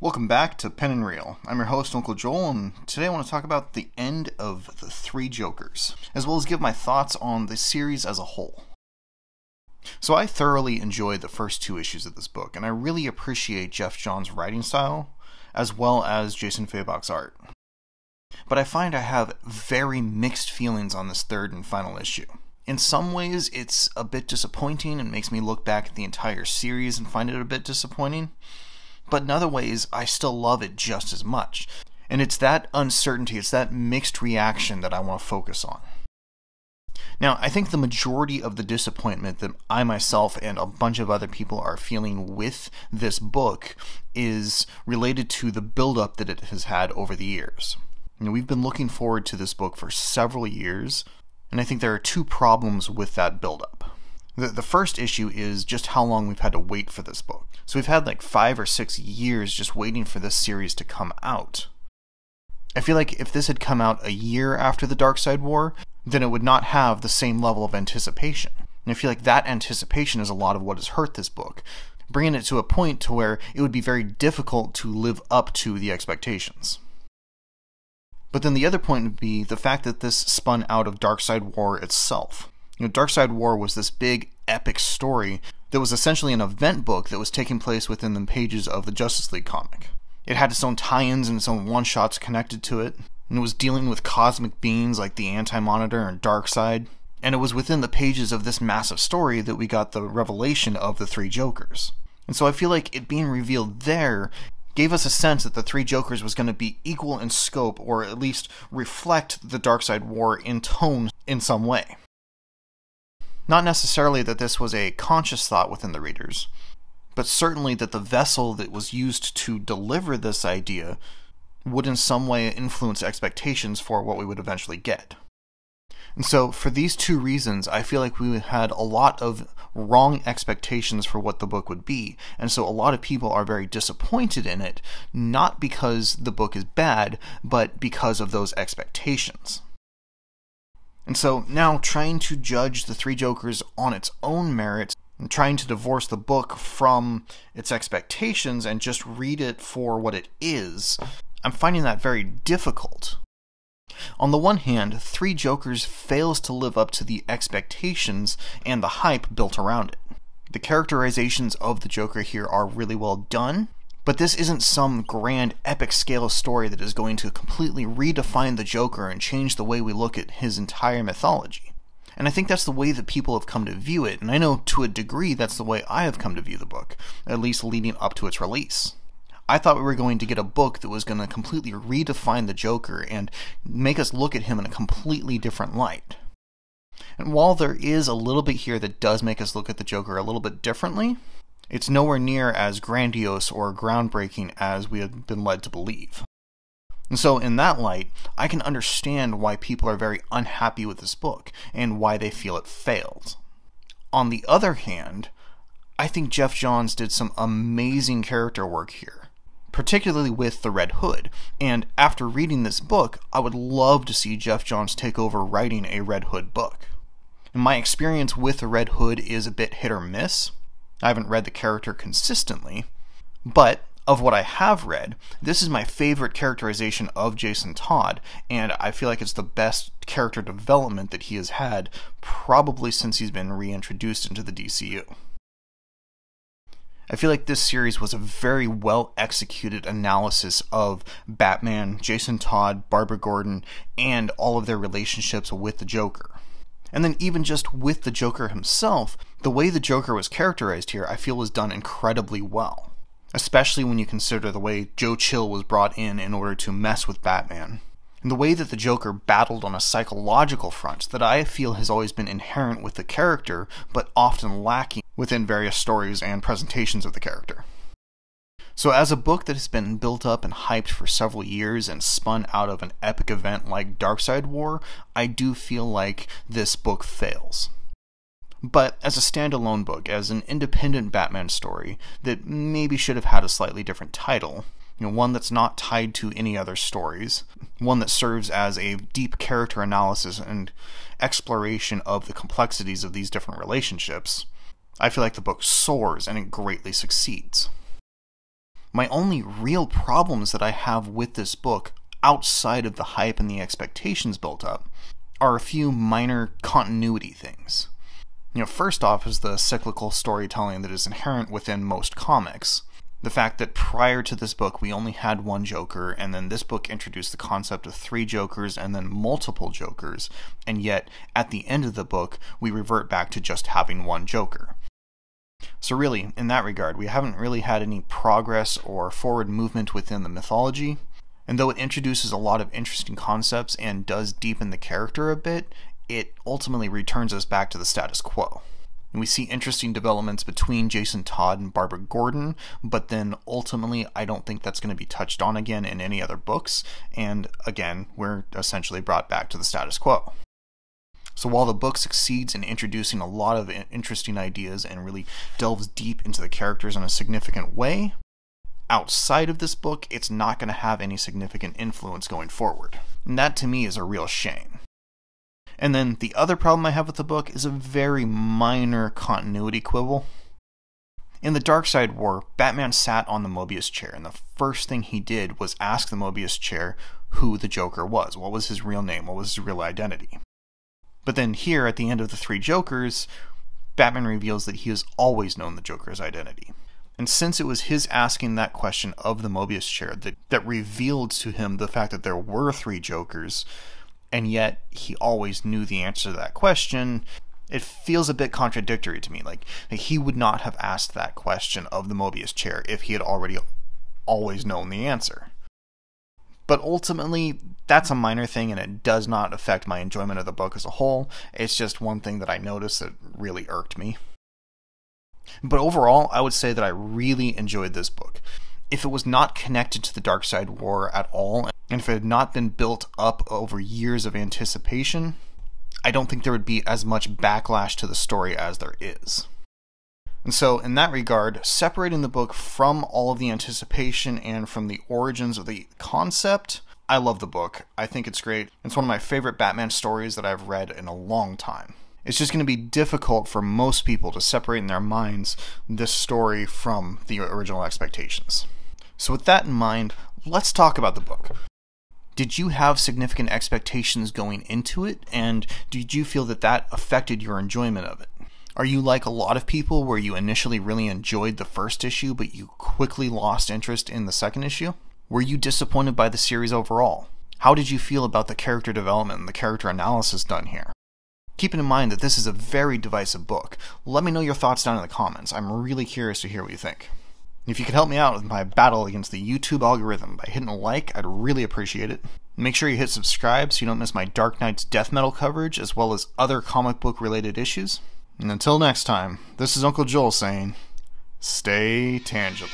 Welcome back to Pen and Reel. I'm your host, Uncle Joel, and today I want to talk about the end of The Three Jokers, as well as give my thoughts on the series as a whole. So I thoroughly enjoyed the first two issues of this book, and I really appreciate Geoff Johns' writing style, as well as Jason Fabok's art. But I find I have very mixed feelings on this third and final issue. In some ways, it's a bit disappointing and makes me look back at the entire series and find it a bit disappointing. But in other ways, I still love it just as much. And it's that uncertainty, it's that mixed reaction that I want to focus on. Now, I think the majority of the disappointment that I myself and a bunch of other people are feeling with this book is related to the build-up that it has had over the years. We've been looking forward to this book for several years, and I think there are two problems with that build-up. The first issue is just how long we've had to wait for this book. So we've had like 5 or 6 years just waiting for this series to come out. I feel like if this had come out a year after the Darkseid War, then it would not have the same level of anticipation. And I feel like that anticipation is a lot of what has hurt this book, bringing it to a point to where it would be very difficult to live up to the expectations. But then the other point would be the fact that this spun out of Darkseid War itself. Darkseid War was this big, epic story that was essentially an event book that was taking place within the pages of the Justice League comic. It had its own tie-ins and its own one-shots connected to it, and it was dealing with cosmic beings like the Anti-Monitor and Darkseid, and it was within the pages of this massive story that we got the revelation of the Three Jokers. And so I feel like it being revealed there gave us a sense that the Three Jokers was going to be equal in scope, or at least reflect the Darkseid War in tone in some way. Not necessarily that this was a conscious thought within the readers, but certainly that the vessel that was used to deliver this idea would in some way influence expectations for what we would eventually get. And so, for these two reasons, I feel like we had a lot of wrong expectations for what the book would be, and so a lot of people are very disappointed in it, not because the book is bad, but because of those expectations. And so now, trying to judge The Three Jokers on its own merits, and trying to divorce the book from its expectations and just read it for what it is, I'm finding that very difficult. On the one hand, Three Jokers fails to live up to the expectations and the hype built around it. The characterizations of the Joker here are really well done, but this isn't some grand epic scale story that is going to completely redefine the Joker and change the way we look at his entire mythology. And I think that's the way that people have come to view it, and I know to a degree that's the way I have come to view the book, at least leading up to its release. I thought we were going to get a book that was going to completely redefine the Joker and make us look at him in a completely different light. And while there is a little bit here that does make us look at the Joker a little bit differently, it's nowhere near as grandiose or groundbreaking as we have been led to believe. And so in that light, I can understand why people are very unhappy with this book and why they feel it failed. On the other hand, I think Geoff Johns did some amazing character work here, particularly with the Red Hood, and after reading this book, I would love to see Geoff Johns take over writing a Red Hood book. And my experience with the Red Hood is a bit hit or miss. I haven't read the character consistently, but of what I have read, this is my favorite characterization of Jason Todd, and I feel like it's the best character development that he has had probably since he's been reintroduced into the DCU. I feel like this series was a very well executed analysis of Batman, Jason Todd, Barbara Gordon, and all of their relationships with the Joker. And then even just with the Joker himself, the way the Joker was characterized here I feel was done incredibly well. Especially when you consider the way Joe Chill was brought in order to mess with Batman. And the way that the Joker battled on a psychological front that I feel has always been inherent with the character, but often lacking within various stories and presentations of the character. So as a book that has been built up and hyped for several years and spun out of an epic event like Darkseid War, I do feel like this book fails. But as a standalone book, as an independent Batman story that maybe should have had a slightly different title, one that's not tied to any other stories, one that serves as a deep character analysis and exploration of the complexities of these different relationships, I feel like the book soars and it greatly succeeds. My only real problems that I have with this book, outside of the hype and the expectations built up, are a few minor continuity things. First off is the cyclical storytelling that is inherent within most comics. The fact that prior to this book we only had one Joker, and then this book introduced the concept of 3 Jokers and then multiple Jokers, and yet at the end of the book we revert back to just having one Joker. So really, in that regard, we haven't really had any progress or forward movement within the mythology, and though it introduces a lot of interesting concepts and does deepen the character a bit, it ultimately returns us back to the status quo. And we see interesting developments between Jason Todd and Barbara Gordon, but then ultimately I don't think that's going to be touched on again in any other books, and again, we're essentially brought back to the status quo. So while the book succeeds in introducing a lot of interesting ideas and really delves deep into the characters in a significant way, outside of this book, it's not going to have any significant influence going forward. And that to me is a real shame. And then the other problem I have with the book is a very minor continuity quibble. In the Darkseid War, Batman sat on the Mobius chair, and the first thing he did was ask the Mobius chair who the Joker was. What was his real name? What was his real identity? But then here, at the end of the 3 Jokers, Batman reveals that he has always known the Joker's identity. And since it was his asking that question of the Mobius chair that revealed to him the fact that there were 3 Jokers, and yet he always knew the answer to that question, it feels a bit contradictory to me. Like he would not have asked that question of the Mobius chair if he had already always known the answer. But ultimately, that's a minor thing, and it does not affect my enjoyment of the book as a whole. It's just one thing that I noticed that really irked me. But overall, I would say that I really enjoyed this book. If it was not connected to the Darkseid War at all, and if it had not been built up over years of anticipation, I don't think there would be as much backlash to the story as there is. And so, in that regard, separating the book from all of the anticipation and from the origins of the concept, I love the book. I think it's great. It's one of my favorite Batman stories that I've read in a long time. It's just going to be difficult for most people to separate in their minds this story from the original expectations. So with that in mind, let's talk about the book. Did you have significant expectations going into it, and did you feel that that affected your enjoyment of it? Are you like a lot of people where you initially really enjoyed the first issue, but you quickly lost interest in the second issue? Were you disappointed by the series overall? How did you feel about the character development and the character analysis done here? Keeping in mind that this is a very divisive book, let me know your thoughts down in the comments. I'm really curious to hear what you think. If you could help me out with my battle against the YouTube algorithm by hitting a like, I'd really appreciate it. Make sure you hit subscribe so you don't miss my Dark Knight's death metal coverage as well as other comic book related issues. And until next time, this is Uncle Joel saying, stay tangible.